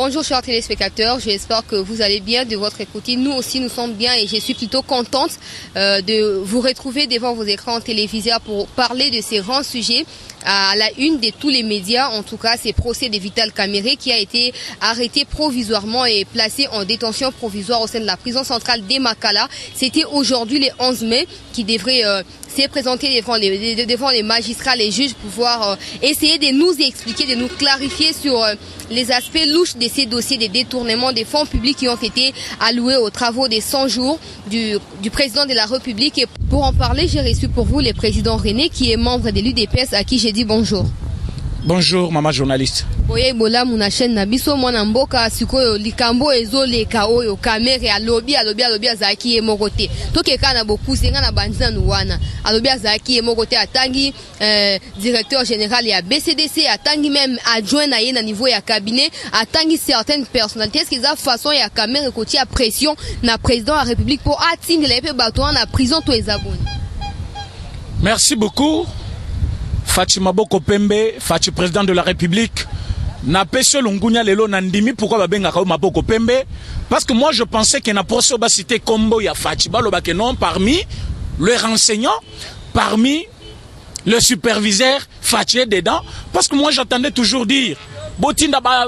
Bonjour chers téléspectateurs, j'espère que vous allez bien de votre côté. Nous aussi nous sommes bien et je suis plutôt contente de vous retrouver devant vos écrans télévisés pour parler de ces grands sujets. À la une de tous les médias, en tout cas, c'est procès de Vital Kamerhe qui a été arrêté provisoirement et placé en détention provisoire au sein de la prison centrale d'Emakala. C'était aujourd'hui le 11 mai qui devrait se présenter devant les magistrats, les juges, pour pouvoir essayer de nous expliquer, de nous clarifier sur les aspects louches de ces dossiers de détournement des fonds publics qui ont été alloués aux travaux des 100 jours du président de la République. Et pour en parler, j'ai reçu pour vous le président René qui est membre de l'UDPS à qui j'ai dit bonjour. Bonjour maman journaliste. Boye bola muna chaîne na biso mwana mboka sikoyo likambo ezoleka oyo Kamerhe alobi azaki ye mokote. Tokeka na bokuse nga na bandina nuwana. Alobi azaki ye mokote atangi directeur général ya BCDC, atangi même adjoint na ye na niveau ya cabinet, atangi certaines personnalités. Est-ce qu'ils a façon ya Kamerhe koti a pression na président de la République pour atteindre les pe bato na prison to ezaboni. Merci beaucoup. Fatima Boko Pembe, Fatima président de la République, n'a pas ce longunya lelo nandimi pourquoi babenga ka Maboko Pembe parce que moi je pensais qu'il n'a pas cité combo ya Fatima lobake non parmi les renseignants, parmi le superviseur Fatima dedans parce que moi j'entendais toujours dire botinda ba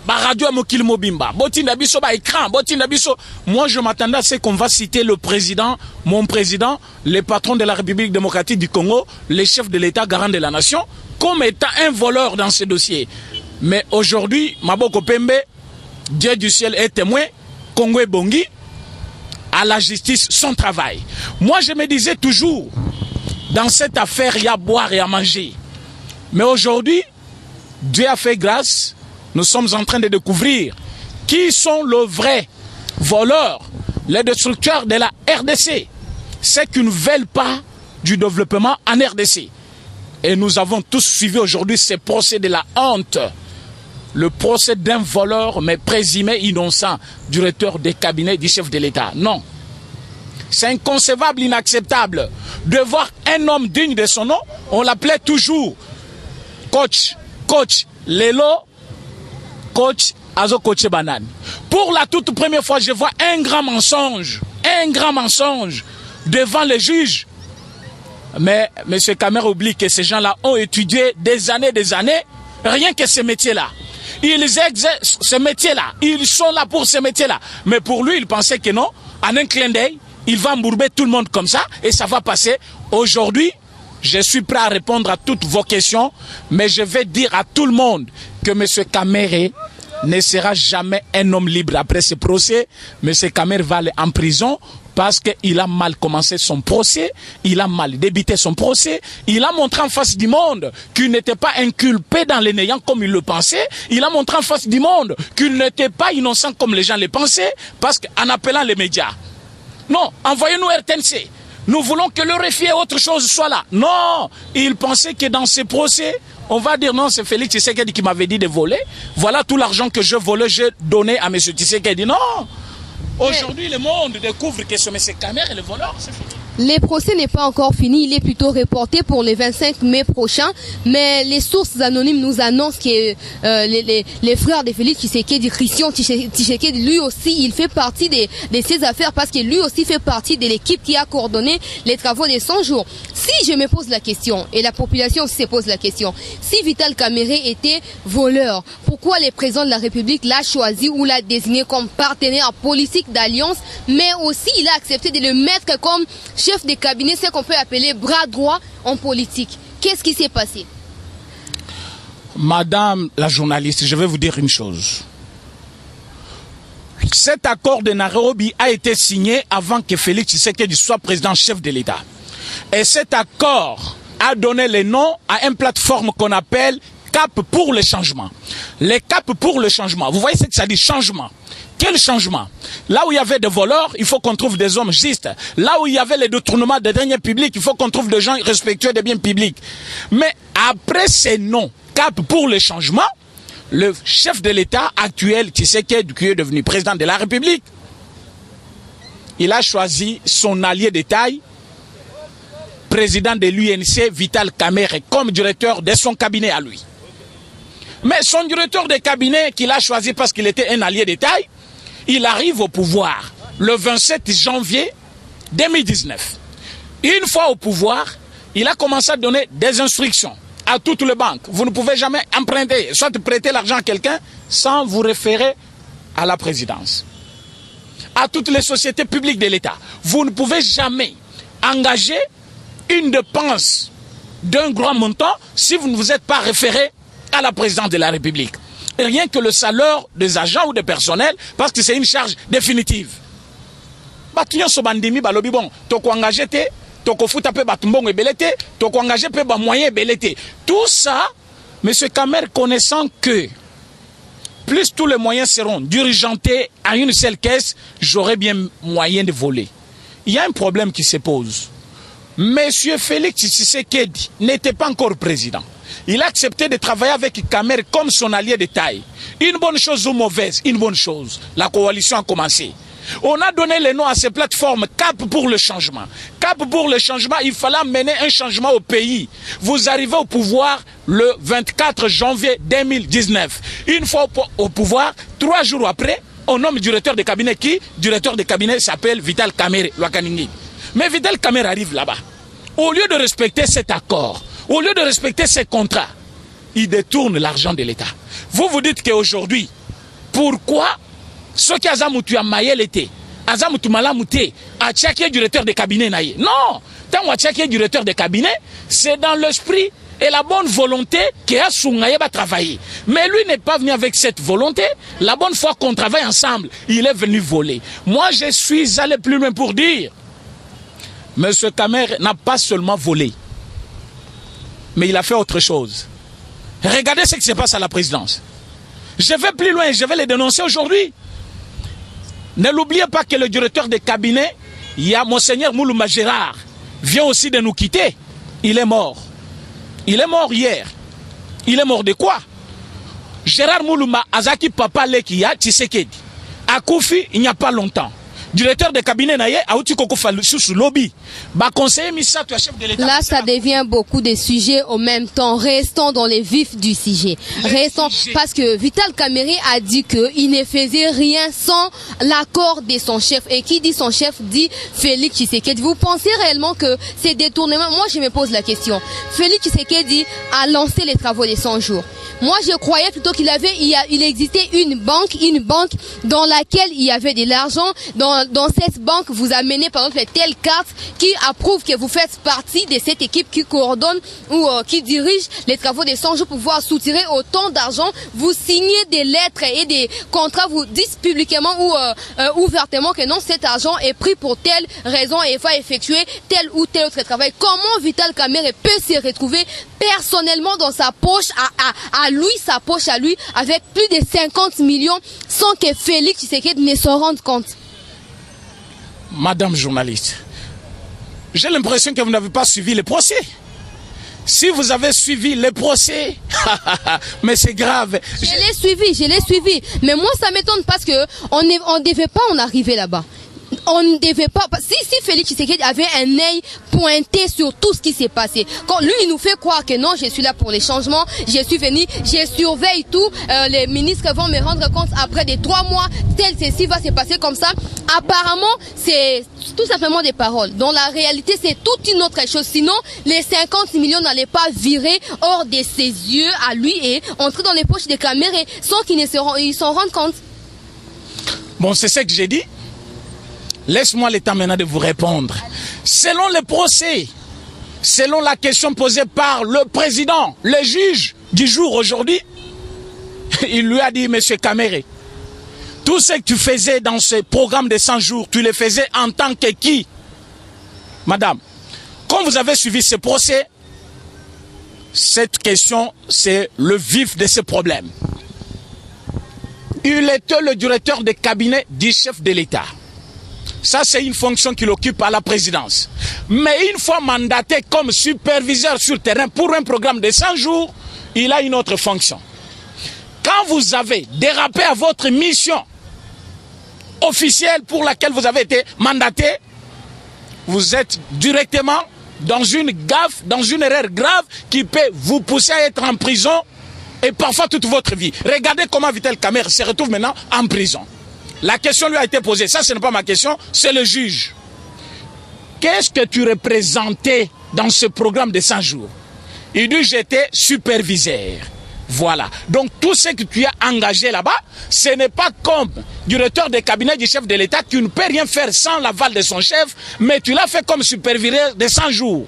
radio à mokil mobimba, botinda biso ba écran, botinda biso. Moi je m'attendais à ce qu'on va citer le président, mon président, le patron de la République démocratique du Congo, le chef de l'État garant de la nation, comme étant un voleur dans ce dossier. Mais aujourd'hui, Maboko Pembe, Dieu du ciel est témoin, Congo et Bongi, à la justice son travail. Moi je me disais toujours, dans cette affaire il y a à boire et à manger. Mais aujourd'hui, Dieu a fait grâce, nous sommes en train de découvrir qui sont les vrais voleurs, les destructeurs de la RDC. C'est qu'ils ne veulent pas du développement en RDC. Et nous avons tous suivi aujourd'hui ce procès de la honte. Le procès d'un voleur, mais présumé innocent, directeur des cabinets du chef de l'État. Non. C'est inconcevable, inacceptable de voir un homme digne de son nom, on l'appelait toujours coach. Coach, Lelo, coach, Azo Coach Banane. Pour la toute première fois, je vois un grand mensonge devant les juges. Mais M. Kamerhe oublie que ces gens-là ont étudié des années, rien que ce métier-là. Ils exercent ce métier-là, ils sont là pour ce métier-là. Mais pour lui, il pensait que non, en un clin d'œil, il va embourber tout le monde comme ça et ça va passer. Aujourd'hui, je suis prêt à répondre à toutes vos questions, mais je vais dire à tout le monde que M. Kamerhe ne sera jamais un homme libre après ce procès. M. Kamerhe va aller en prison parce qu'il a mal commencé son procès, il a mal débuté son procès, il a montré en face du monde qu'il n'était pas inculpé dans les néants comme il le pensait, il a montré en face du monde qu'il n'était pas innocent comme les gens le pensaient, parce qu'en appelant les médias, non, envoyez-nous RTNC. Nous voulons que le RFI et autre chose soit là. Non, il pensait que dans ces procès, on va dire non, c'est Félix Tshisekedi qui m'avait dit de voler. Voilà tout l'argent que je volais, j'ai donné à M. Tshisekedi. Non, aujourd'hui le monde découvre que ce M. Kamerhe est le voleur, c'est fini. Le procès n'est pas encore fini, il est plutôt reporté pour le 25 mai prochain, mais les sources anonymes nous annoncent que les frères de Félix Tshisekedi, Christian Tshisekedi, lui aussi, il fait partie de ces affaires parce que lui aussi fait partie de l'équipe qui a coordonné les travaux des 100 jours. Si je me pose la question, et la population aussi se pose la question, si Vital Kamerhe était voleur, pourquoi le président de la République l'a choisi ou l'a désigné comme partenaire politique d'alliance, mais aussi il a accepté de le mettre comme chef de cabinet, ce qu'on peut appeler bras droit en politique. Qu'est-ce qui s'est passé? Madame la journaliste, je vais vous dire une chose. Cet accord de Nairobi a été signé avant que Félix Tshisekedi soit président-chef de l'État. Et cet accord a donné le nom à une plateforme qu'on appelle Cap pour le changement. Les Cap pour le changement. Vous voyez ce que ça dit, changement. Quel changement? Là où il y avait des voleurs, il faut qu'on trouve des hommes justes. Là où il y avait les détournements des deniers publics, il faut qu'on trouve des gens respectueux des biens publics. Mais après ces noms, Cap pour le changement, le chef de l'État actuel, Tshisekedi, qui est devenu président de la République, il a choisi son allié de taille, président de l'UNC, Vital Kamerhe, comme directeur de son cabinet à lui. Mais son directeur de cabinet qu'il a choisi parce qu'il était un allié de taille, il arrive au pouvoir le 27 janvier 2019. Une fois au pouvoir, il a commencé à donner des instructions à toutes les banques. Vous ne pouvez jamais emprunter, soit prêter l'argent à quelqu'un sans vous référer à la présidence. À toutes les sociétés publiques de l'État, vous ne pouvez jamais engager une dépense d'un grand montant si vous ne vous êtes pas référé à la présidence de la République. Et rien que le salaire des agents ou des personnels, parce que c'est une charge définitive. Batuyon sobandemi balobi bon, toko engagé te, toko futa pe batumbongo ebelete, toko engagé pe ba moyen ebelete. Tout ça, M. Kamer connaissant que plus tous les moyens seront dirigentés à une seule caisse, j'aurai bien moyen de voler. Il y a un problème qui se pose. Monsieur Félix Tshisekedi n'était pas encore président. Il a accepté de travailler avec Kamer comme son allié de taille. Une bonne chose ou mauvaise? Une bonne chose. La coalition a commencé. On a donné le nom à ces plateformes Cap pour le changement. Cap pour le changement, il fallait mener un changement au pays. Vous arrivez au pouvoir le 24 janvier 2019. Une fois au pouvoir, 3 jours après, on nomme directeur de cabinet qui? Directeur de cabinet s'appelle Vital Kamerhe Lwakaningi. Mais Vital Kamerhe arrive là-bas. Au lieu de respecter cet accord, au lieu de respecter ces contrats, il détourne l'argent de l'État. Vous vous dites qu'aujourd'hui, pourquoi ceux qui ont a maillé l'été, Azamutu Malamute, a tchaké directeur de cabinet naïe? Non! Tant qu'on a tchaké directeur de cabinet, c'est dans l'esprit et la bonne volonté qu'A Sungaye va travailler. Mais lui n'est pas venu avec cette volonté. La bonne fois qu'on travaille ensemble, il est venu voler. Moi, je suis allé plus loin pour dire, M. Kamer n'a pas seulement volé, mais il a fait autre chose. Regardez ce qui se passe à la présidence. Je vais plus loin, je vais les dénoncer aujourd'hui. Ne l'oubliez pas que le directeur de cabinet, il y a Monseigneur Moulouma Gérard, vient aussi de nous quitter. Il est mort. Il est mort hier. Il est mort de quoi? Gérard Moulouma Azaki Papa Lekia Tshisekedi. A Koufi, il n'y a pas longtemps. Directeur de cabinet naïe a outi koko falu sous lobby. Ba conseiller Misato, chef de l'État. Là, ça devient beaucoup de sujets au même temps. Restons dans les vifs du sujet. Restons parce que Vital Kamerhe a dit qu'il ne faisait rien sans l'accord de son chef. Et qui dit son chef dit Félix Tshisekedi. Vous pensez réellement que ces détournements, moi je me pose la question. Félix Tshisekedi a lancé les travaux des 100 jours. Moi je croyais plutôt il existait une banque dans laquelle il y avait de l'argent. Dans cette banque, vous amenez par exemple telle carte qui approuve que vous faites partie de cette équipe qui coordonne ou qui dirige les travaux des 100 jours pour pouvoir soutirer autant d'argent. Vous signez des lettres et des contrats, vous dites publiquement ou ouvertement que non, cet argent est pris pour telle raison et va effectuer tel ou tel autre travail. Comment Vital Kamerhe peut se retrouver personnellement dans sa poche, sa poche à lui, avec plus de 50 millions sans que Félix Tshisekedi ne s'en rende compte? Madame journaliste, j'ai l'impression que vous n'avez pas suivi le procès. Si vous avez suivi le procès, mais c'est grave. Je l'ai suivi. Mais moi, ça m'étonne parce que on ne devait pas en arriver là-bas. On ne devait pas. Si Félix Tshisekedi avait un œil pointé sur tout ce qui s'est passé, quand lui il nous fait croire que non, je suis là pour les changements, je suis venu, je surveille tout, les ministres vont me rendre compte après des 3 mois, tel ceci va se passer comme ça. Apparemment, c'est tout simplement des paroles. Dans la réalité, c'est toute une autre chose. Sinon, les 50 millions n'allaient pas virer hors de ses yeux à lui et entrer dans les poches des Kamerhe sans qu'ils s'en rendent compte. Bon, c'est ce que j'ai dit. Laisse-moi le temps maintenant de vous répondre. Selon le procès, selon la question posée par le président, le juge du jour aujourd'hui, il lui a dit, monsieur Kamerhe, tout ce que tu faisais dans ce programme de 100 jours, tu le faisais en tant que qui? Madame, quand vous avez suivi ce procès, cette question, c'est le vif de ce problème. Il était le directeur de cabinet du chef de l'État. Ça, c'est une fonction qu'il occupe à la présidence. Mais une fois mandaté comme superviseur sur terrain pour un programme de 100 jours, il a une autre fonction. Quand vous avez dérapé à votre mission officielle pour laquelle vous avez été mandaté, vous êtes directement dans une gaffe, dans une erreur grave qui peut vous pousser à être en prison et parfois toute votre vie. Regardez comment Vital Kamerhe se retrouve maintenant en prison. La question lui a été posée. Ça, ce n'est pas ma question, c'est le juge. Qu'est-ce que tu représentais dans ce programme de 100 jours? Il dit, j'étais superviseur. Voilà. Donc, tout ce que tu as engagé là-bas, ce n'est pas comme directeur de cabinet du chef de l'État qui ne peut rien faire sans l'aval de son chef, mais tu l'as fait comme superviseur de 100 jours.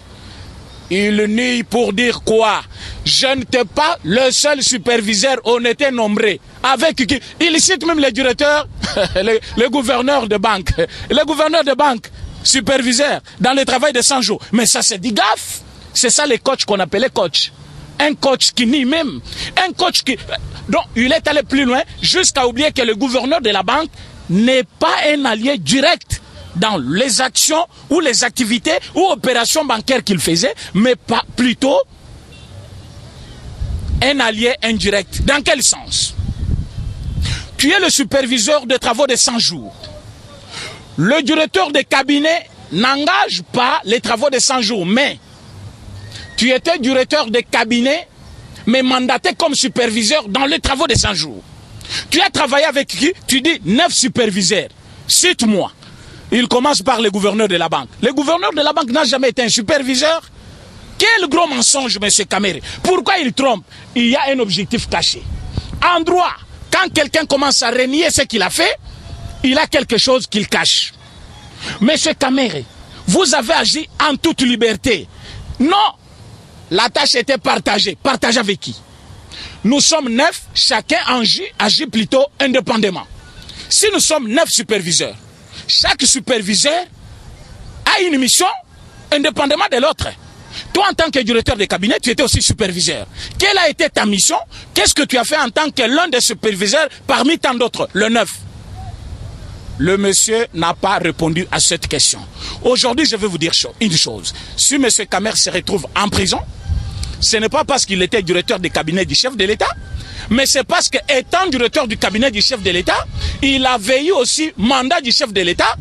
Il nie pour dire quoi? Je n'étais pas le seul superviseur, on était nombreux. Avec qui? Il cite même le directeur, le gouverneur de banque. Le gouverneur de banque, superviseur, dans le travail de 100 jours. Mais ça, c'est du gaffe. C'est ça les coachs qu'on appelait coach. Un coach qui nie même. Un coach qui... Donc, il est allé plus loin jusqu'à oublier que le gouverneur de la banque n'est pas un allié direct dans les actions ou les activités ou opérations bancaires qu'il faisait, mais pas plutôt un allié indirect. Dans quel sens? Tu es le superviseur de travaux de 100 jours. Le directeur de cabinet n'engage pas les travaux de 100 jours, mais tu étais directeur de cabinet, mais mandaté comme superviseur dans les travaux de 100 jours. Tu as travaillé avec qui? Tu dis 9 superviseurs. Cite-moi. Il commence par le gouverneur de la banque. Le gouverneur de la banque n'a jamais été un superviseur. Quel gros mensonge, M. Kamerhe. Pourquoi il trompe? Il y a un objectif caché. En droit, quand quelqu'un commence à renier ce qu'il a fait, il a quelque chose qu'il cache. M. Kamerhe, vous avez agi en toute liberté. Non. La tâche était partagée. Partagée avec qui? Nous sommes 9, chacun agit plutôt indépendamment. Si nous sommes 9 superviseurs, chaque superviseur a une mission indépendamment de l'autre. Toi, en tant que directeur de cabinet, tu étais aussi superviseur. Quelle a été ta mission? Qu'est-ce que tu as fait en tant que l'un des superviseurs parmi tant d'autres? Le 9. Le monsieur n'a pas répondu à cette question. Aujourd'hui, je vais vous dire une chose. Si M. Kamerhe se retrouve en prison, ce n'est pas parce qu'il était directeur du cabinet du chef de l'État, mais c'est parce qu'étant directeur du cabinet du chef de l'État, il avait eu aussi mandat du chef de l'État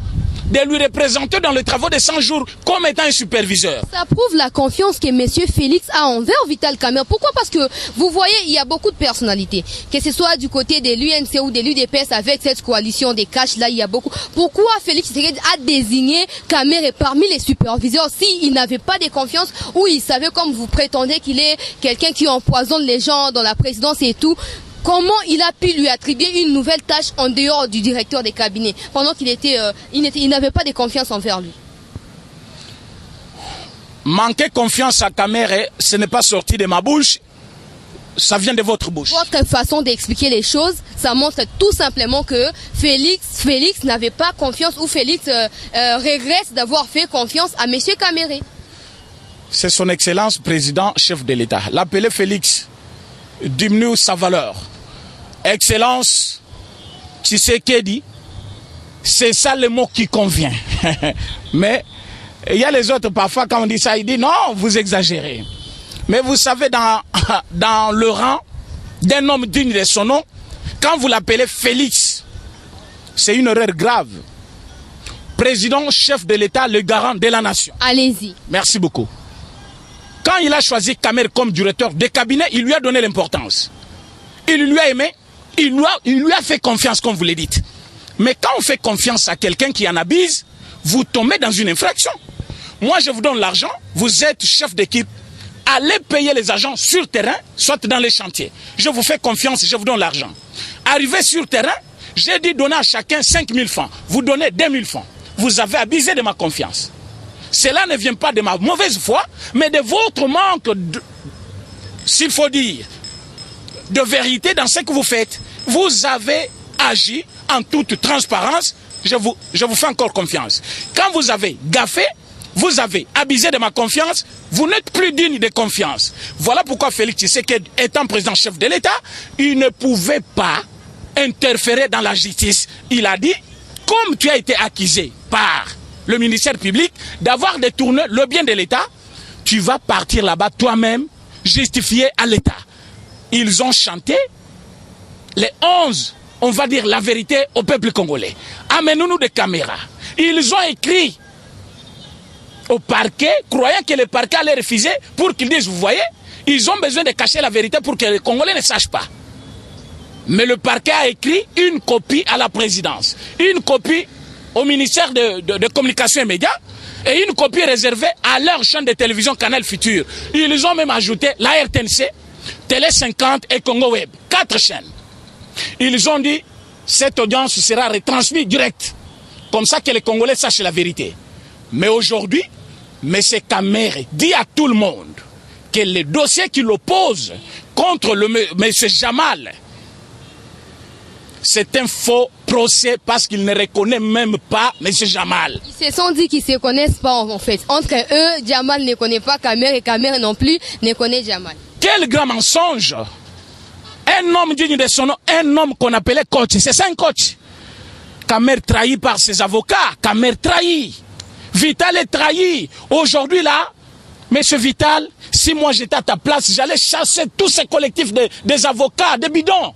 de lui représenter dans les travaux de 100 jours comme étant un superviseur. Ça prouve la confiance que M. Félix a envers Vital Kamerhe. Pourquoi? Parce que vous voyez, il y a beaucoup de personnalités. Que ce soit du côté de l'UNC ou de l'UDPS avec cette coalition des caches, là, il y a beaucoup. Pourquoi Félix Tshisekedi a désigné Kamerhe parmi les superviseurs s'il n'avait pas de confiance ou il savait, comme vous prétendez, qu'il est quelqu'un qui empoisonne les gens dans la présidence et tout? Comment il a pu lui attribuer une nouvelle tâche en dehors du directeur des cabinets pendant qu'il était, il n'avait pas de confiance envers lui? Manquer confiance à Kamerhe, ce n'est pas sorti de ma bouche, ça vient de votre bouche. Votre façon d'expliquer les choses, ça montre tout simplement que Félix n'avait pas confiance ou Félix regrette d'avoir fait confiance à M. Kamerhe. C'est son excellence président, chef de l'État. L'appeler Félix diminue sa valeur. Excellence, Tshisekedi, c'est ça le mot qui convient. Mais il y a les autres, parfois, quand on dit ça, ils disent non, vous exagérez. Mais vous savez, dans le rang d'un homme digne de son nom, quand vous l'appelez Félix, c'est une erreur grave. Président, chef de l'État, le garant de la nation. Allez-y. Merci beaucoup. Quand il a choisi Kamerhe comme directeur de cabinet, il lui a donné l'importance. Il lui a aimé, il lui a fait confiance, comme vous le dites. Mais quand on fait confiance à quelqu'un qui en abuse, vous tombez dans une infraction. Moi, je vous donne l'argent, vous êtes chef d'équipe, allez payer les agents sur terrain, soit dans les chantiers. Je vous fais confiance, je vous donne l'argent. Arrivé sur terrain, j'ai dit donner à chacun 5 000 francs. Vous donnez 2 000 francs. Vous avez abusé de ma confiance. Cela ne vient pas de ma mauvaise foi, mais de votre manque, s'il faut dire, de vérité dans ce que vous faites. Vous avez agi en toute transparence, je vous fais encore confiance. Quand vous avez gaffé, vous avez abusé de ma confiance, vous n'êtes plus digne de confiance. Voilà pourquoi Félix Tshisekedi, étant président-chef de l'État, il ne pouvait pas interférer dans la justice. Il a dit, comme tu as été accusé par le ministère public d'avoir détourné le bien de l'État, tu vas partir là-bas toi-même, justifier à l'État. Ils ont chanté les 11, on va dire la vérité au peuple congolais. Amenez-nous des caméras. Ils ont écrit au parquet, croyant que le parquet allait refuser pour qu'ils disent, vous voyez, Ils ont besoin de cacher la vérité pour que les Congolais ne sachent pas. Mais le parquet a écrit une copie à la présidence, une copie au ministère de Communication et Médias, et une copie réservée à leur chaîne de télévision Canal Futur. Ils ont même ajouté la RTNC, Télé 50 et Congo Web. 4 chaînes. Ils ont dit, cette audience sera retransmise direct. Comme ça que les Congolais sachent la vérité. Mais aujourd'hui, M. Kamere dit à tout le monde que le dossier qui l'oppose contre M. Jamal, c'est un faux procès parce qu'il ne reconnaît même pas M. Jamal. Ils se sont dit qu'ils ne se connaissent pas en fait. Entre eux, Jamal ne connaît pas Kamere et Kamere non plus ne connaît Jamal. Quel grand mensonge! Un homme digne de son nom, un homme qu'on appelait coach, c'est ça un coach. Kamere trahi par ses avocats, Kamere trahi. Vital est trahi. Aujourd'hui là, monsieur Vital, si moi j'étais à ta place, j'allais chasser tous ces collectifs des avocats, des bidons.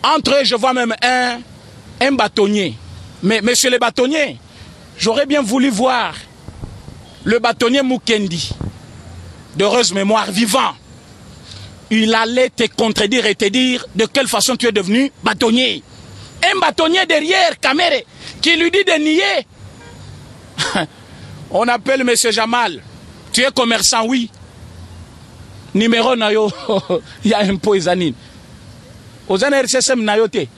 Entre eux, je vois même un bâtonnier. Mais monsieur le bâtonnier, j'aurais bien voulu voir le bâtonnier Mukendi, d'heureuse mémoire, vivant. Il allait te contredire et te dire de quelle façon tu es devenu bâtonnier. Un bâtonnier derrière Kamere qui lui dit de nier. On appelle monsieur Jamal. Tu es commerçant, oui. Numéro nayo, il y a un peu Zanine. Aux RCSM nayoté.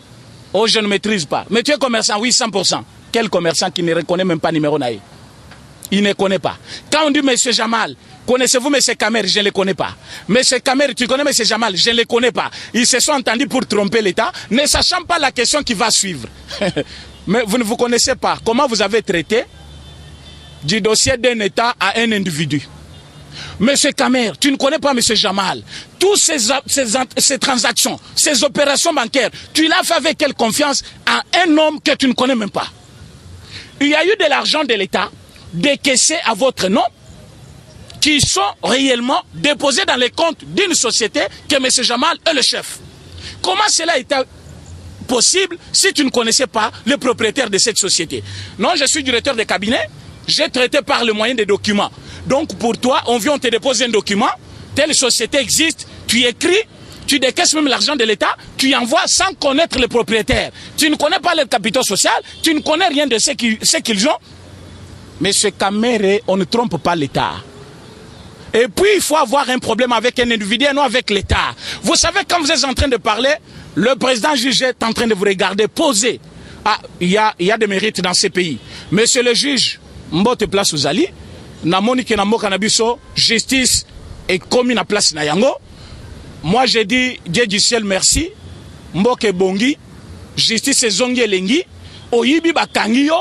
Oh, je ne maîtrise pas. Mais tu es commerçant, oui, 100%. Quel commerçant qui ne reconnaît même pas numéro naï? Il ne connaît pas. Quand on dit monsieur Jamal, connaissez-vous monsieur Kamere? Je ne le connais pas. Monsieur Kamere, tu connais monsieur Jamal? Je ne le connais pas. Ils se sont entendus pour tromper l'État, ne sachant pas la question qui va suivre. Mais vous ne vous connaissez pas. Comment vous avez traité du dossier d'un État à un individu? Monsieur Kamere, tu ne connais pas monsieur Jamal. Toutes ces transactions, ces opérations bancaires, tu l'as fait avec quelle confiance à un homme que tu ne connais même pas? Il y a eu de l'argent de l'État décaissé à votre nom qui sont réellement déposés dans les comptes d'une société que monsieur Jamal est le chef. Comment cela était possible si tu ne connaissais pas le propriétaire de cette société? Non, je suis directeur de cabinet, j'ai traité par le moyen des documents. Donc pour toi, on vient, on te dépose un document, telle société existe, tu écris, tu décaisses même l'argent de l'État, tu envoies sans connaître le propriétaire. Tu ne connais pas leur capital social, tu ne connais rien de ce qu'ils ont. Monsieur Kamere, on ne trompe pas l'État. Et puis il faut avoir un problème avec un individu et non avec l'État. Vous savez, quand vous êtes en train de parler, le président juge est en train de vous regarder, poser. Ah, il y a des mérites dans ces pays. Monsieur le juge, mbote place aux Ali, namoni ke namoka nabiso, justice est commis na place na yango. Moi j'ai dit, Dieu du ciel merci, mboke bongi, justice zongi elengi, oyibi bakangi yo,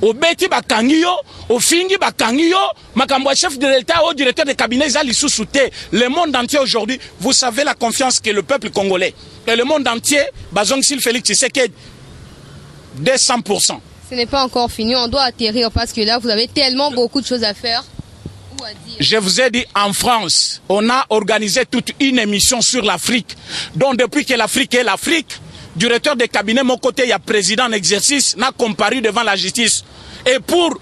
obeti bakangi yo, ofingi bakangi yo, makambo chef de l'État au directeur de cabinet zali sous-souté. Le monde entier aujourd'hui, vous savez la confiance que le peuple congolais et le monde entier, bazong sil Félix Tshisekedi, 200%. Ce n'est pas encore fini, on doit atterrir parce que là, vous avez tellement beaucoup de choses à faire. Ou à dire. Je vous ai dit, en France, on a organisé toute une émission sur l'Afrique. Donc depuis que l'Afrique est l'Afrique, directeur de cabinet, mon côté, il y a président en exercice, n'a comparu devant la justice. Et pour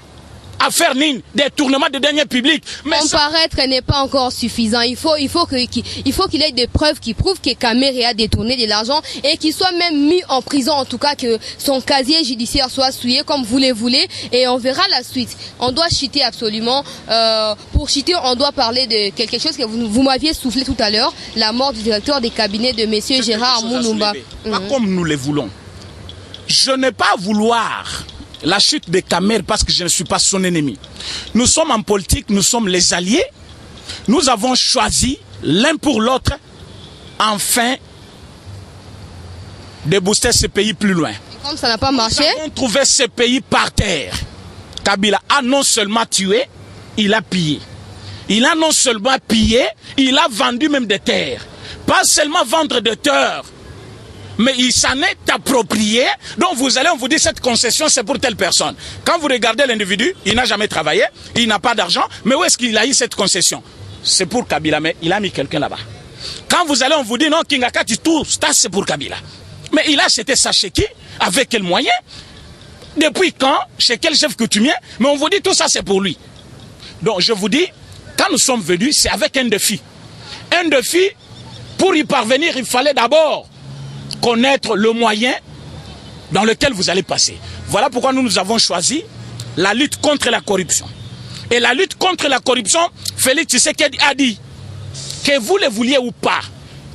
affaire Nine, des tournements de deniers publics. Mais comparaître n'est pas encore suffisant. Il faut qu'il ait des preuves qui prouvent que Kamere a détourné de l'argent et qu'il soit même mis en prison, en tout cas que son casier judiciaire soit souillé comme vous le voulez, et on verra la suite. On doit chiter absolument. Pour chiter, on doit parler de quelque chose que vous m'aviez soufflé tout à l'heure, la mort du directeur des cabinets de monsieur Gérard Mounumba. Pas comme nous le voulons. Je n'ai pas à vouloir la chute de Kamere parce que je ne suis pas son ennemi. Nous sommes en politique, nous sommes les alliés. Nous avons choisi l'un pour l'autre, enfin, de booster ce pays plus loin. Et comme ça n'a pas marché, nous avons trouvé ce pays par terre. Kabila a non seulement tué, il a pillé. Il a non seulement pillé, il a vendu même des terres. Pas seulement vendre des terres, mais il s'en est approprié. Donc vous allez, on vous dit cette concession c'est pour telle personne. Quand vous regardez l'individu, il n'a jamais travaillé, il n'a pas d'argent, mais où est-ce qu'il a eu cette concession? C'est pour Kabila, mais il a mis quelqu'un là-bas. Quand vous allez, on vous dit non, Kingakati, tout ça c'est pour Kabila. Mais il a acheté ça chez qui? Avec quel moyen? Depuis quand? Chez quel chef coutumier? Mais on vous dit tout ça c'est pour lui. Donc je vous dis, quand nous sommes venus, c'est avec un défi. un défi. Pour y parvenir, il fallait d'abord connaître le moyen dans lequel vous allez passer. Voilà pourquoi nous avons choisi la lutte contre la corruption. Et la lutte contre la corruption, Félix Tshisekedi a dit que vous le vouliez ou pas,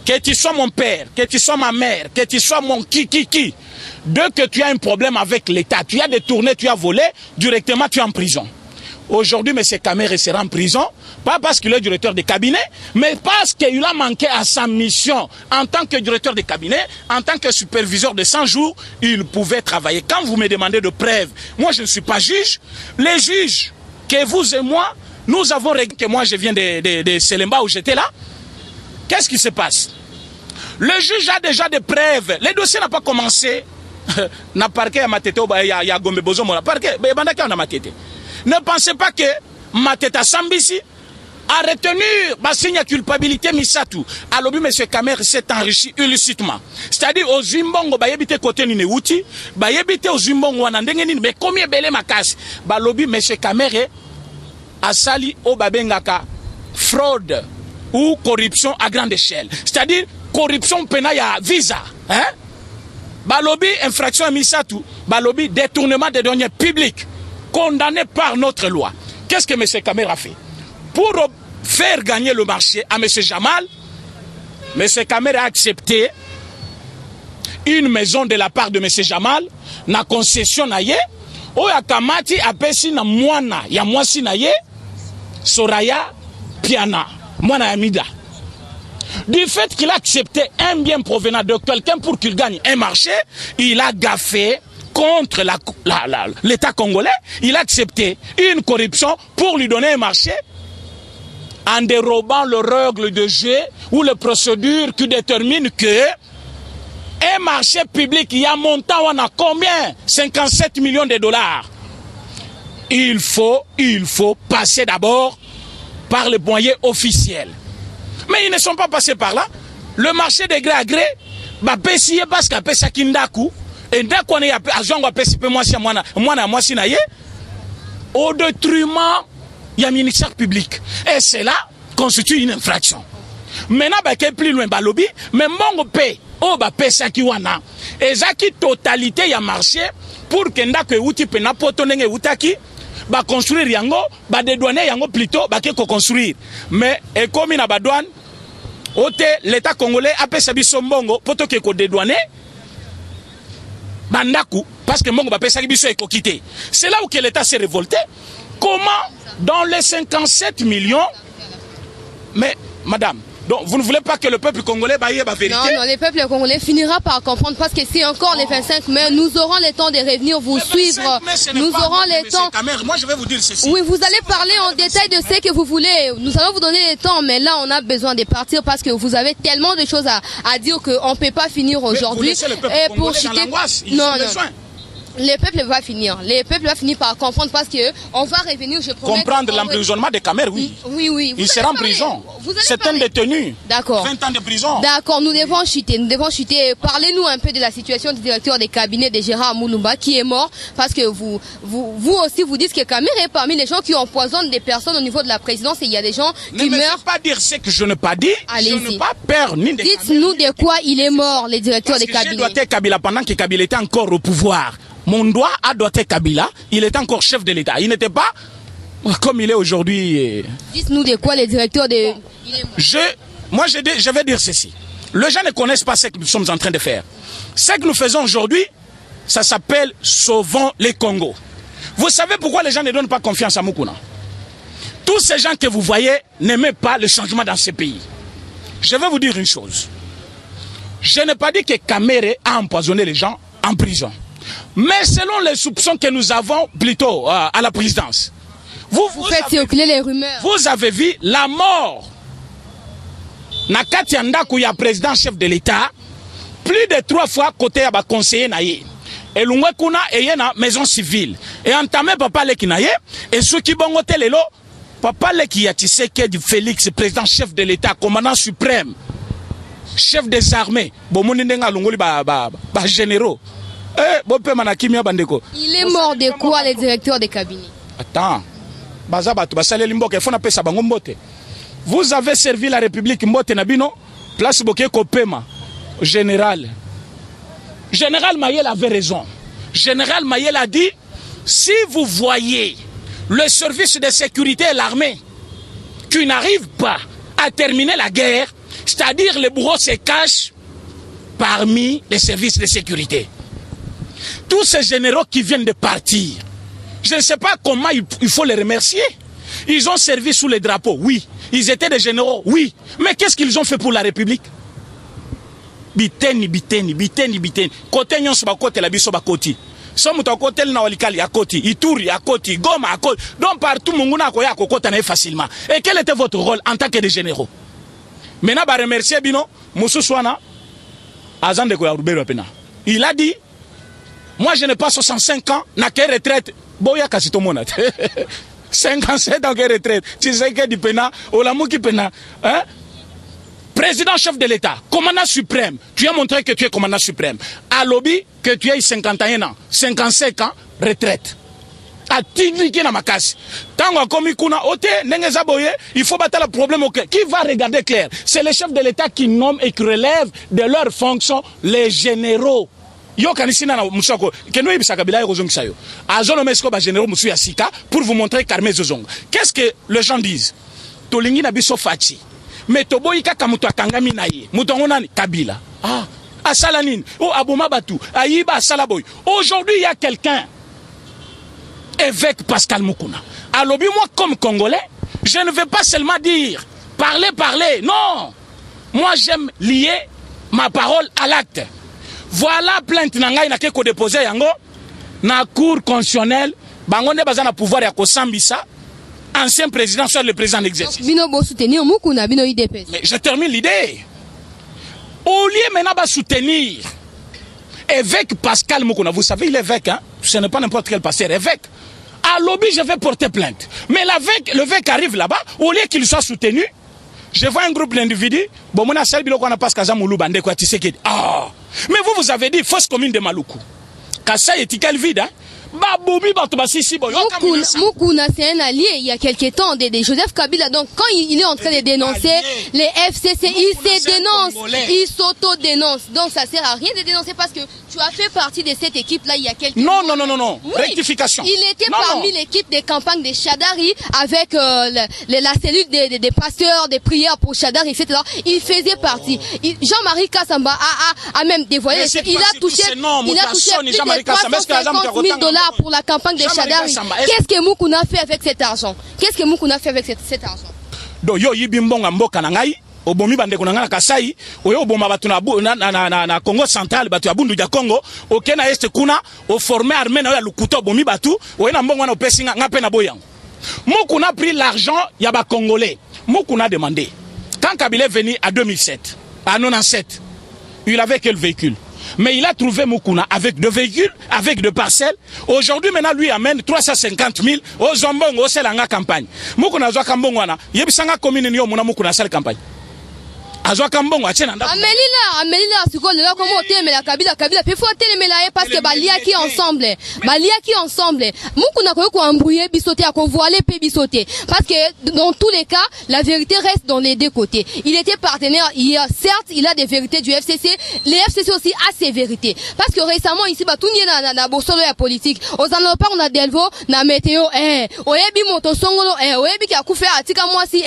que tu sois mon père, que tu sois ma mère, que tu sois mon qui. Dès que tu as un problème avec l'État, tu as détourné, tu as volé, directement tu es en prison. Aujourd'hui, M. Kamere sera en prison, pas parce qu'il est directeur de cabinet, mais parce qu'il a manqué à sa mission. En tant que directeur de cabinet, en tant que superviseur de 100 jours, il pouvait travailler. Quand vous me demandez de preuves, moi je ne suis pas juge. Les juges, que vous et moi, nous avons réglé, que moi je viens de Selemba où j'étais là. Qu'est-ce qui se passe? Le juge a déjà des preuves. Le dossier n'a pas commencé. Na parquet à Matete, il y a Gombe Bozo, mon parquet, mais il y a Matete. Ne pensez pas que Mateta Sambisi a retenu ma signe culpabilité Misatu. Alors, M. Kamere s'est enrichi illicitement. C'est-à-dire, aux Zimbongo, bah, yébite côté ni outi, bah, yébite aux Zimbongo, mais combien belé ma casse? Bah, lobby, M. Kamere a sali au babengaka fraude ou corruption à grande échelle. C'est-à-dire, corruption pénale à visa. Hein? Bah, lobby, infraction à Misatu. Bah, lobby, détournement des deniers publics. Condamné par notre loi. Qu'est-ce que M. Kamere a fait? Pour faire gagner le marché à M. Jamal, M. Kamere a accepté une maison de la part de M. Jamal, na concession na ye, oya kamati apesi na mwana ya mwasi na ye, Soraya Piana, mwana ya Mida. Du fait qu'il a accepté un bien provenant de quelqu'un pour qu'il gagne un marché, il a gaffé contre l'État congolais, il a accepté une corruption pour lui donner un marché en dérobant le règle de jeu ou les procédures qui déterminent que un marché public, il y a un montant, on a combien? 57 millions de dollars. Il faut passer d'abord par les moyens officiels. Mais ils ne sont pas passés par là. Le marché de gré à gré, bah, pessier parce qu'à Pessakindaku, et dès qu'on est à Zongo, au détriment, il y a un ministère public. Et cela constitue une infraction. Maintenant, il y a plus loin, lobby, mais mon paie, Pessakiwana, et zaki totalité, il y a marché pour que ndako outi pena potonenge utaki, ba construire yango, ba dédouaner yango plutôt, ba keko construire. Mais, et comme il y a ba douane, l'État congolais a payé biso mbongo, poto keko dédouaner, Bandaku, parce que Mongo Bapé Sakibiso est quitté. C'est là où l'État s'est révolté. Comment, dans les 57 millions, mais madame, donc vous ne voulez pas que le peuple congolais baille la vérité? Non, le peuple congolais finira par comprendre parce que c'est encore les 25 mai, nous aurons le temps de revenir vous suivre. Nous aurons le temps. Moi je vais vous dire ceci. Oui, vous allez parler en détail de ce que vous voulez. Nous allons vous donner le temps, mais là on a besoin de partir parce que vous avez tellement de choses à dire qu'on ne peut pas finir aujourd'hui. Et pour chuter, non. Le peuple va finir. Le peuple va finir par comprendre parce que on va revenir, je promets. Comprendre l'emprisonnement de Kamere, oui. Oui. Il sera en prison. C'est un détenu. D'accord. 20 ans de prison. D'accord, nous devons chuter. Parlez-nous un peu de la situation du directeur des cabinets de Gérard Moulumba qui est mort parce que vous aussi vous dites que Kamere est parmi les gens qui empoisonnent des personnes au niveau de la présidence et il y a des gens qui meurent. Ne me pas dire ce que je n'ai pas dit. Allez-y. Je n'ai pas peur ni de. Dites-nous de quoi il est mort, le directeur des cabinets. Parce que j'ai doigté Kabila pendant que Kabila était encore au pouvoir. Mon doigt a doigté Kabila, il était encore chef de l'État. Il n'était pas comme il est aujourd'hui. Dites-nous de quoi le directeur de... Je vais dire ceci. Les gens ne connaissent pas ce que nous sommes en train de faire. Ce que nous faisons aujourd'hui, ça s'appelle Sauvons les Congo. Vous savez pourquoi les gens ne donnent pas confiance à Mukuna? Tous ces gens que vous voyez n'aiment pas le changement dans ce pays. Je vais vous dire une chose. Je n'ai pas dit que Kamere a empoisonné les gens en prison. Mais selon les soupçons que nous avons plutôt à la présidence, vous faites circuler les rumeurs. Vous avez vu la mort. Nakati Andaku ya président chef de l'État, plus de 3 fois côté à conseiller naïe. Et l'ungwe kuna eye na maison civile. Et entamé papa le kinaye, et ceux qui bongote lelo, papa le ki ya Tshisekedi Félix, président chef de l'État, commandant suprême, chef des armées, bomoni ndenga lungoli ba généraux. Il est mort de quoi, le directeur des cabinets? Attends. Vous avez servi la République Mbote Nabino, place Boké Kopema, général. Général Mayel avait raison. Général Mayel a dit, si vous voyez le service de sécurité et l'armée qui n'arrive pas à terminer la guerre, c'est-à-dire les bourreaux se cachent parmi les services de sécurité. Tous ces généraux qui viennent de partir, je ne sais pas comment il faut les remercier. Ils ont servi sous les drapeaux, oui. Ils étaient des généraux, oui. Mais qu'est-ce qu'ils ont fait pour la République? Biteni. Côté nyon soba côté la biso ba koti. Somme to côté na walikali à koti, Ituri à koti, Goma à koti. Donc partout munguna ko ya ko kota na facilement. Et quel était votre rôle en tant que des généraux? Maintenant ba remercier bino Moussouswana Azande ko ya Rubero pena. Il a dit, moi je n'ai pas 65 ans, na que retraite. Boya kasito mona. 57 ans que retraite. Tu sais que du pena, Olamuki pena, hein? Président chef de l'État, commandant suprême, tu as montré que tu es commandant suprême. À lobby, que tu as 51 ans, 55 ans, retraite. À Tigli na makasi. Tango komi kuna ote nengeza boye, il faut battre le problème au Qui va regarder clair? C'est le chef de l'État qui nomme et qui relève de leurs fonctions les généraux. Yo kanisina na musako keno ibisa kabila yo zongi sayo. Azono mesko ba généraux musu ya sika pour vous montrer Carmé Zozong. Qu'est-ce que les gens disent? Tolingi na biso fachi. Mais toboyi kaka mutu akangami na ye. Mutu ngonani Kabila. Ah, asalanine. Oh aboma batu. Ayiba asalaboy. Aujourd'hui il y a quelqu'un, évêque Pascal Mukuna. Alors moi comme Congolais, je ne vais pas seulement dire parler. Non. Moi j'aime lier ma parole à l'acte. Voilà plainte nangai na keko déposer yango na cour constitutionnelle bangonde bazana pouvoir ya kosambisa ancien président sur le président d'exercice. Bino bo soutenir Mukuna bino IDPS. Mais je termine l'idée. Au lieu maintenant de soutenir évêque Pascal Mukuna, vous savez il est évêque hein, ce n'est pas n'importe quel pasteur, évêque. À lobby je vais porter plainte. Mais l'évêque arrive là-bas, au lieu qu'il soit soutenu, je vois un groupe d'individus, bon mon assel biloko na pas kaza mulu bande kwa Tshisekedi. Ah. Mais vous avez dit fausse commune de Maluku. Kassa est vide hein. Mukuna, c'est un allié il y a quelques temps de Joseph Kabila. Donc quand il est en train de dénoncer les FCC, il se dénonce, il s'auto-dénonce. Donc ça sert à rien de dénoncer parce que tu as fait partie de cette équipe-là il y a quelques temps. Non. Oui. Rectification. Il était parmi l'équipe de campagne de Chadari avec la cellule des pasteurs, des prières pour Chadari, etc. Il faisait partie. Jean-Marie Kassamba a même dévoilé. Il a touché plus de 350 000 $ pour la campagne de Chadari. Qu'est-ce que Mukuna fait avec cet argent? Cet argent? Donc yo yibimbonga mboka na ngai, obomi bande ko na Kasai, oyo bomba batu na Congo central, batu ya bundu ya Congo, okena este kuna, o former armée na ya lukuto bomi batu, oyo na mbongo na opesinga ngape na boyango. Mukuna a pris l'argent ya ba congolais. Mukuna a demandé. Quand Kabila est venu à 2007, à 97, il avait quel véhicule? Mais il a trouvé Mukuna avec 2 véhicules, avec 2 parcelles. Aujourd'hui, maintenant, lui amène 350 000 aux Zombongo, au Selanga campagne. Mukuna Zoa Kambongwana, Yebisanga commune Nyo, Muna Mukuna Sel campagne. Azwa Kambongo, Amelila, Suko, le comme au thème, la Kabila, puis faut téléméla parce que Balia qui ensemble. Mukuna ko embrouiller, bisoter, à voiler, pe bisoter. Parce que dans tous les cas, la vérité reste dans les deux côtés. Il était partenaire hier, certes, il a des vérités du FCC, les FCC aussi a ses vérités. Parce que récemment, ici, tout le na bosolo ya politique. Aux anopars, on a Delvo, na météo, oyebi moto songolo, oyebi ki a koufe atika moi si,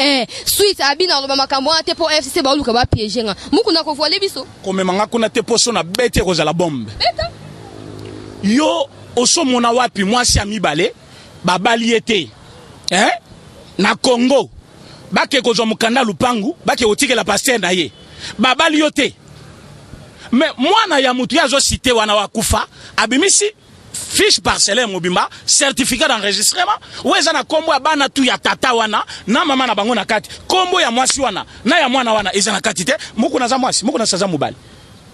suite, abina, ma makambo, te pour FCC, baluka ba piéger. Mukuna ko voiler biso. Comme manga kuna te poso na bete ko la bombe. Yo, oso mona wapi, moi si ami balé, babali ete. Na Congo. Bake ko zo mukanda lupangu, bake otike la pasteur na ye. Babali yote. Mais moi na ya mutu ya zo cité wana wakufa, abimisi fiche parcellaire mobimba, certificat d'enregistrement, weza na kombo ya bana tu ya tata wana, na mama na bango na kati, kombo ya mwasi wana, na ya mwana wana, eza na kati te, mukuna za mwasi, mukuna saza mobali.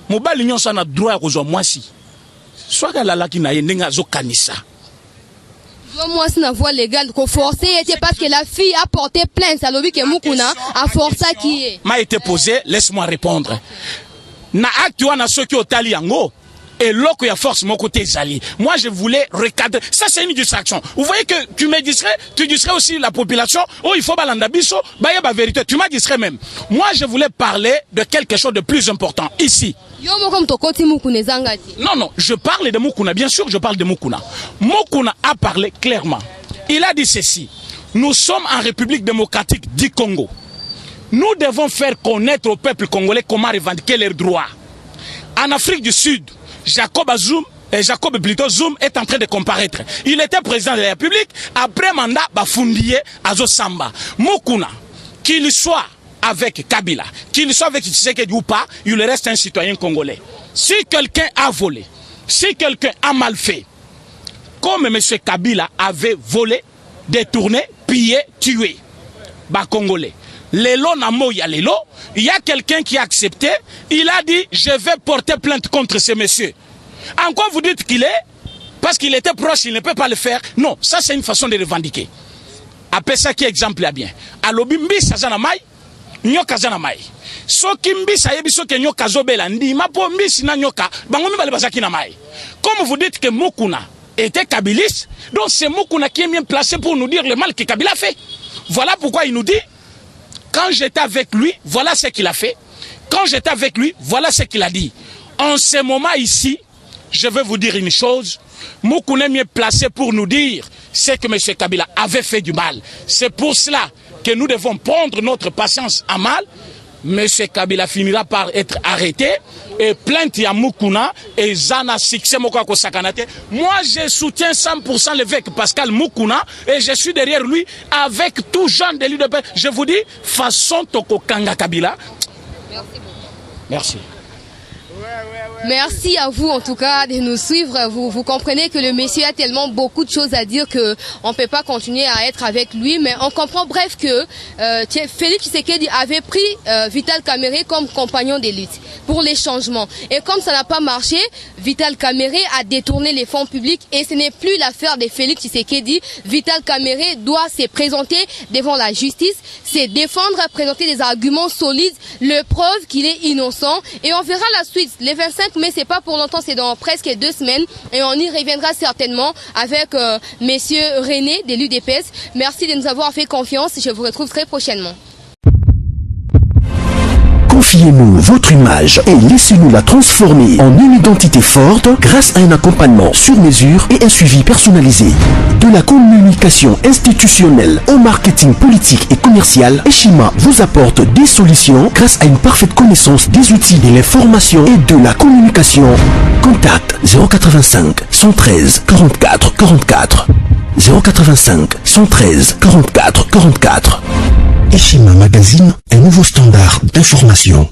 Mobali nyonso na droit ya kozwa mwasi. Swaka lalaki na ye ndenga zo kanisa. Moi, c'est une voie légale qu'on forçait, était parce que la fille a porté plainte à l'objet que Mukuna a forcé qui est. M'a été posé, laisse-moi répondre. Na acte wana soki otali yango, et l'autre il y a force mon côté Zali. Moi je voulais recadrer. Ça c'est une distraction. Vous voyez que tu me distrais, tu distrais aussi la population. Oh il faut balanda biso, bah y a vérité. Tu m'as distrait même. Moi je voulais parler de quelque chose de plus important ici. Non non, je parle de Mukuna, bien sûr je parle de Mukuna. Mukuna a parlé clairement. Il a dit ceci. Nous sommes en République démocratique du Congo. Nous devons faire connaître au peuple congolais comment revendiquer leurs droits. En Afrique du Sud, Jacob Zoum est en train de comparaître. Il était président de la République, après mandat, Bafundiye Azosamba. Mukuna, qu'il soit avec Kabila, qu'il soit avec Tshisekedi ou pas, il reste un citoyen congolais. Si quelqu'un a volé, si quelqu'un a mal fait, comme M. Kabila avait volé, détourné, pillé, tué, Congolais. Lelo Namo ya Lelo, il y a quelqu'un qui a accepté, il a dit je vais porter plainte contre ce monsieur. En quoi vous dites qu'il est? Parce qu'il était proche, il ne peut pas le faire. Non, ça c'est une façon de revendiquer. Après ça qui exemple là bien. Alobi mbisa zana mai, nyoka zana mai. Soki mbisa yebi soki nyoka zobela ndi mapo mbisi na nyoka, bango mibale bazaki na mai. Comme vous dites que Mukuna était kabiliste, donc c'est Mukuna qui est bien placé pour nous dire le mal que Kabila fait. Voilà pourquoi il nous dit quand j'étais avec lui, voilà ce qu'il a fait. Quand j'étais avec lui, voilà ce qu'il a dit. En ce moment ici, je vais vous dire une chose. Mukuna est mieux placé pour nous dire ce que M. Kabila avait fait du mal. C'est pour cela que nous devons prendre notre patience à mal. M. Kabila finira par être arrêté et plainte à Mukuna et Zana succès Mokako Sakanate. Moi, je soutiens 100% l'évêque Pascal Mukuna et je suis derrière lui avec tout genre de l'UDP. Je vous dis, façon Toko Kanga Kabila. Merci beaucoup. Merci. Merci à vous en tout cas de nous suivre. Vous comprenez que le monsieur a tellement beaucoup de choses à dire que on peut pas continuer à être avec lui, mais on comprend bref que Félix Tshisekedi avait pris Vital Kamerhe comme compagnon de lutte pour les changements. Et comme ça n'a pas marché, Vital Kamerhe a détourné les fonds publics et ce n'est plus l'affaire de Félix Tshisekedi. Vital Kamerhe doit se présenter devant la justice, se défendre, présenter des arguments solides, le preuve qu'il est innocent et on verra la suite. Les 25 mai, c'est pas pour longtemps, c'est dans presque 2 semaines et on y reviendra certainement avec Monsieur René de l'UDPS. Merci de nous avoir fait confiance. Je vous retrouve très prochainement. Confiez-nous votre image et laissez-nous la transformer en une identité forte grâce à un accompagnement sur mesure et un suivi personnalisé. De la communication institutionnelle au marketing politique et commercial, Eshima vous apporte des solutions grâce à une parfaite connaissance des outils de l'information et de la communication. Contact 085 113 44 44 085 113 44 44. Eshima Magazine, un nouveau standard d'information.